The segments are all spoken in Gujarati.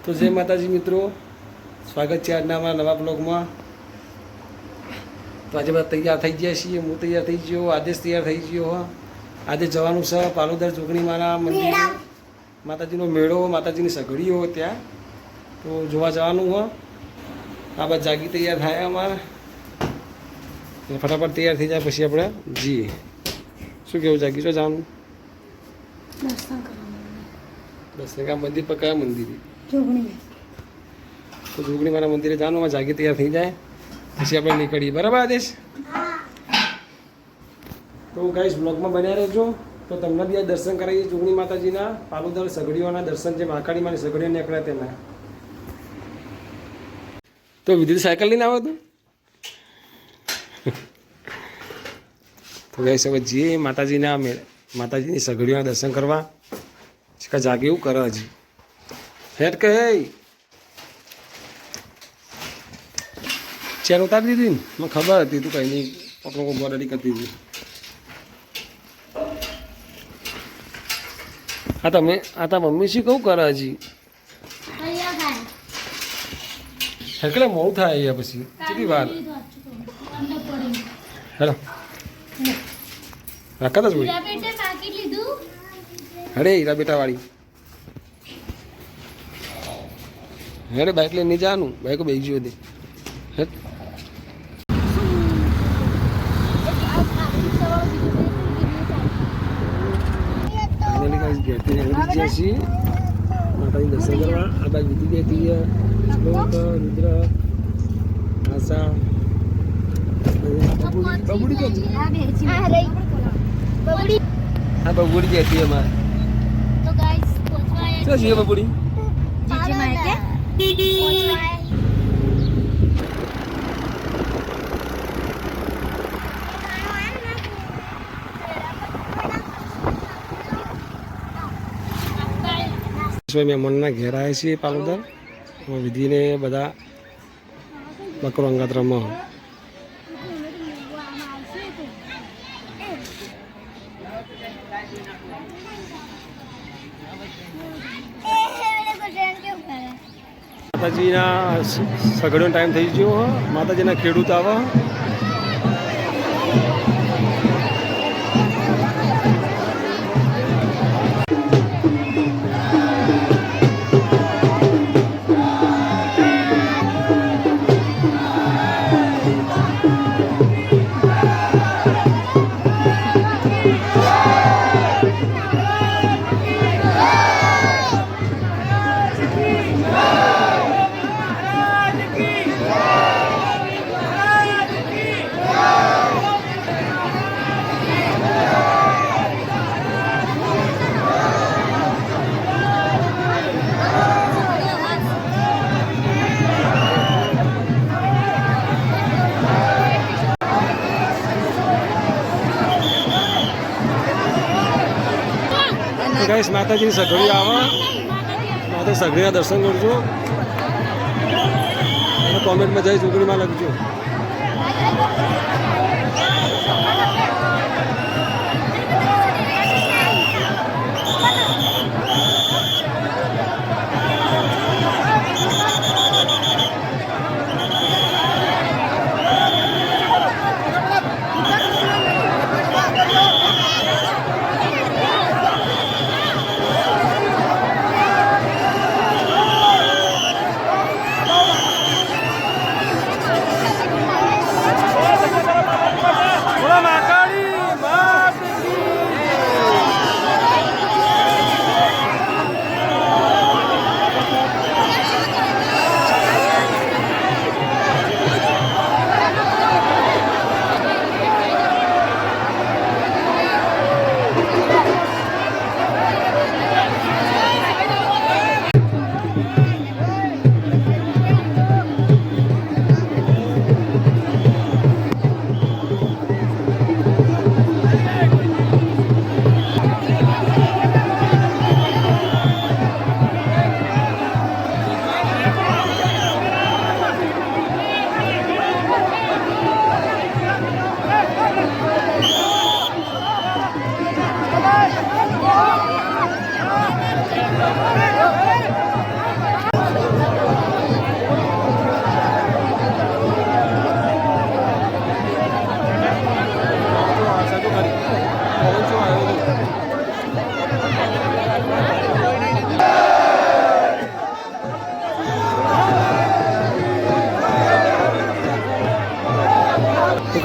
તો જય માતાજી મિત્રો, સ્વાગત છે આજના અમારા નવા બ્લોગમાં. તો આજે બધા તૈયાર થઈ ગયા છીએ. હું તૈયાર થઈ ગયો, આદેશ તૈયાર થઈ ગયો. આજે જવાનું છે પાલોદર જોગણી માના મંદિરે, માતાજીનો મેળો, માતાજીની સઘડીઓ ત્યાં, તો જોવા જવાનું હોય. આ બધા જાગી તૈયાર થાય અમારે, ફટાફટ તૈયાર થઈ જાય પછી આપણે જઈએ. શું કેવું જાગી? શું જવાનું? દર્શન કા મંદિર પર? કયા મંદિરે? જોગણી. તો જોગણી મારા મંદિરે જવાનું, માં જાગી તૈયાર થઈ જાય પછી આપણે નીકળીએ. બરાબર આદેશ? તો ગાઈસ બ્લોગમાં બન્યા રહેજો. તો તમને બી આ દર્શન કરાવીએ જોગણી માતાજીના, પાલોદર સઘડીઓના દર્શન, જે મહાકાળી માની સઘડીઓ નીકળ્યા તેના. તો વિધિ સાયકલ લઈને આવો તો ગાઈસ હવે જઈએ માતાજીના માતાજીની સઘડીઓના દર્શન કરવા. જાગે એવું કરે હજી. હેડ કે ચેર ઉતારી દીધી ને? મને ખબર હતી તું કઈ નહીં પકડો બોડી કરતી હતી. આ તા મમ્મી શું કહું કરે હજી? હેડકલે મોડું થાય અહીંયા પછી કેટલી વાર. હેલો રાખા તા અરે હીરા બેટા વાળી હેડે બાઇક લઈને જવાનું. બાઇક બેસી ગયો દે. ઘેરથી માતાજી દર્શન કરવા. આ બાજુ વિધિ બેઠી, રુદ્ર, આશા, આ બબુડી બેઠી અમારે. શું છે બબુડી? મહેમાનના ઘેર આવ્યા છીએ પાલોદર. વિધિને બધા બકરો અંગાત રમો. માતાજીના સઘળનો ટાઈમ થઈ ગયો. માતાજીના ખેડૂત આવા. ગાઈસ માતાજીની સઘડી આવા, માતા સઘડીના દર્શન કરજો અને કોમેન્ટમાં જય જોગણીમાં લખજો.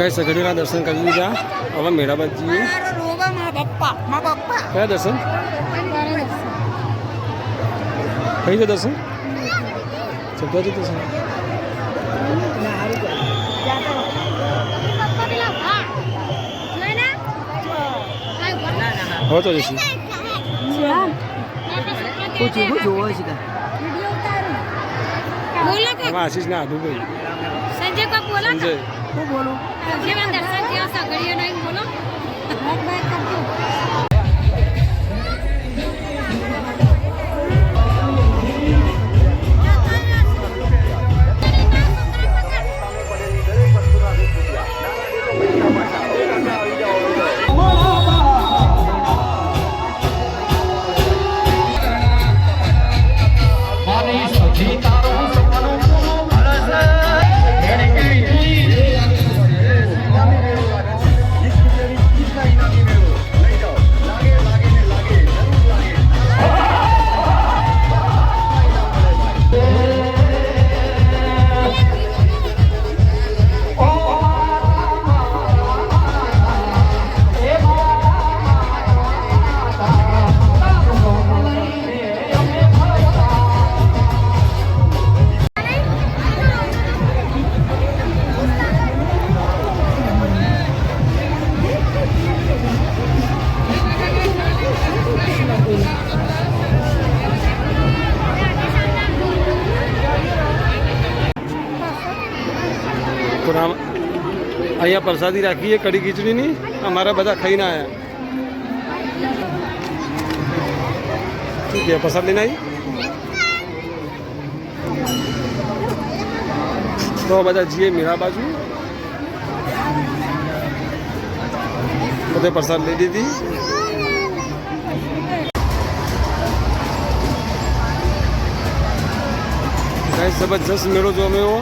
ગાય સઘડીના દર્શન કરી લીધા. હવે મેળાબાદ જઈએ. કયા દર્શન કઈ છે દર્શન? સબ્જાજી દર્શન. હવે તો જઈશું. આશીષ ને આધુ ભાઈ संजय को बोला સંજય को बोलो संजय में दर्शन किया सगड़िया नहीं बोलो बैठ बैठ करके અહીંયા પ્રસાદી રાખીએ કઢી ખીચડીની. અમારા બધા ખાઈને આવ્યા. શું કે પ્રસાદ લઈને આવી તો બધા જઈએ મેળા બાજુ. બધે પ્રસાદ લઈ દીધી. જબરજસ્ત મેળો જો અમે એવો.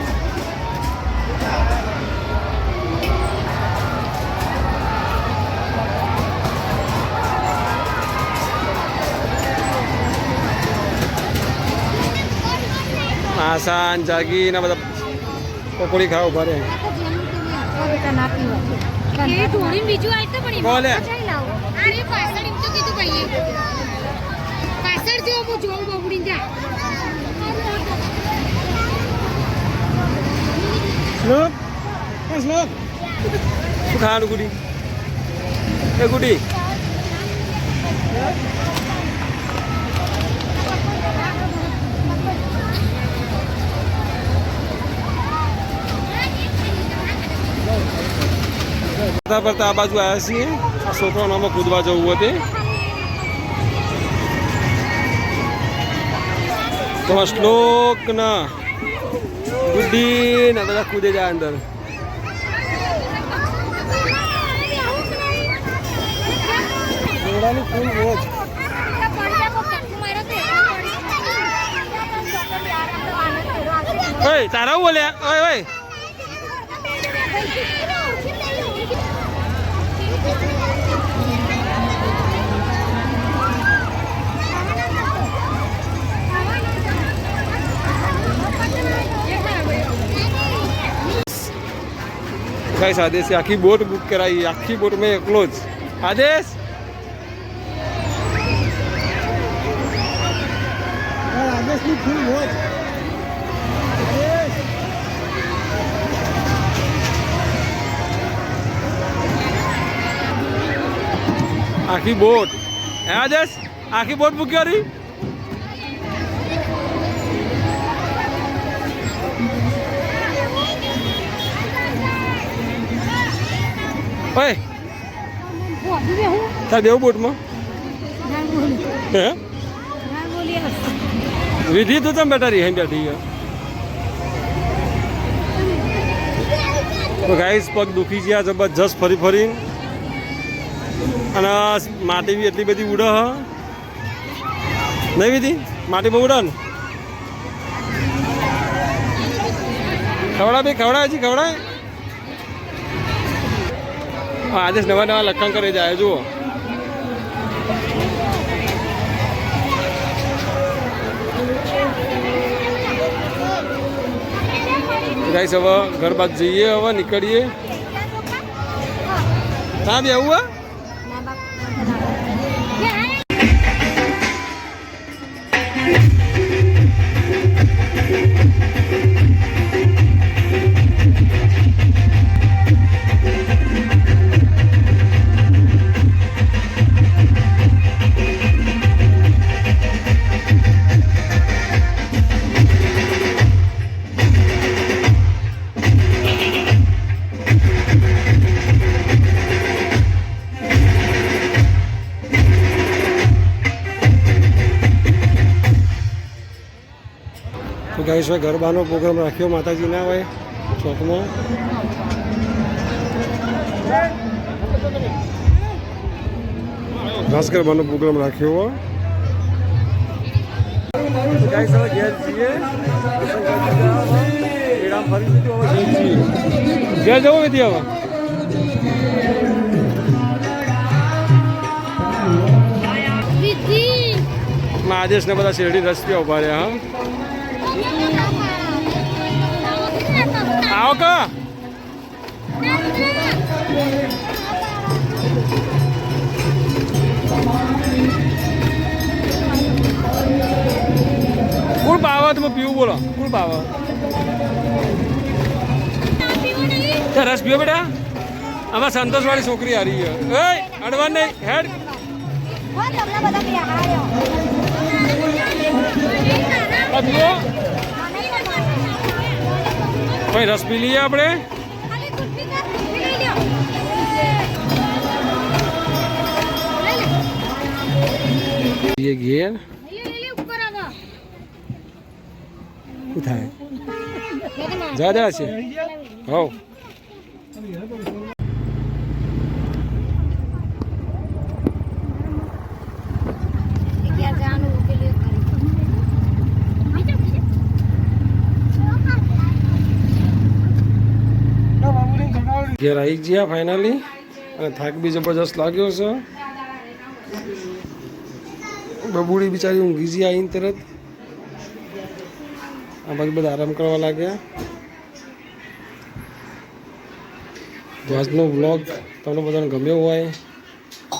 આસાન જાગી ને બધા પકોડી ખાવા ઉભા રહે. એ થોડી બીજું આઈ તો પણ બોલે અરે પાછળ એમ તો કીધું ભાઈએ પાછળ જો હું જોઉં બબડી જા શ્લોક શ્લોક શું ખાવાનું ગુડી? એ ગુડી ફરતા આ બાજુ આવ્યા છીએ. આ છોકરાઓમાં કૂદવા જવું હતું તો શ્લોક ના ગુડી ને બધા કૂદે જાય અંદર. ઘોડાની ફૂલ મોજ. ઓય તારા બોલ્યા ઓય ઓય गाइस आदेश आखी बोट बुक कराई. आखी बोट में एकलो ज आदेश. आदेश की फूल मोज. आखी बोट आदेश आखी बोट बुक करी. ओए तार देव बोट में विधि तो तुम बैठा रही है बैठी है. तो गाइस पग दुखी है जबरदस्त फरी फरी અને માટી બી એટલી બધી ઉડે હ નહીં વિધિ માટી બહુ ઉડે ને ખવડા ભાઈ ખવડાય હજી ખવડાય. આદેશ નવા નવા લખાણ કરે જાય જુઓ. ગાઈસ હવે ઘર બાદ જઈએ. હવે નીકળીએ. ના બેવું હા તો ગાઈસ ભાઈ ગરબાનો પ્રોગ્રામ રાખ્યો માતાજીના હોય ચોકમાં. ખાસ ગરબાનો પ્રોગ્રામ રાખ્યો હોય. ગાઈસ હવે ઘેર જઈએ ઘેર જવું નથી હવે. આદેશ ને બધા શેરડી રસ્તે ઉભા રહ્યા. હા આવો કા કોણ પાવા તમે પીવું બોલો કોણ પાવા રસ પીવો બેટા આમાં સંતોષવાળી છોકરી હારી ગયો અડવાન નહીં હેડ પીવો ભાઈ રસ પી લઈએ આપણે. ઘેર શું થાય જા છે હવ ઘેર આવી ગયા ફાઇનલી અને થાક બી જબરજસ્ત લાગ્યો છે. બબુડી બિચારી ઊંઘી ગઈ આવીને તરત. આ બાજુ બધા આરામ કરવા લાગ્યા. તો આજનો બ્લોગ તમને બધાને ગમ્યો હોય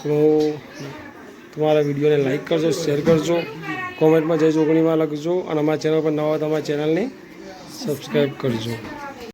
તો તમારા વિડીયોને લાઈક કરજો, શેર કરજો, કોમેન્ટમાં જય જોગણીમાં લખજો અને અમારા ચેનલ પર નવા હોય તો અમારા ચેનલને સબસ્ક્રાઈબ કરજો.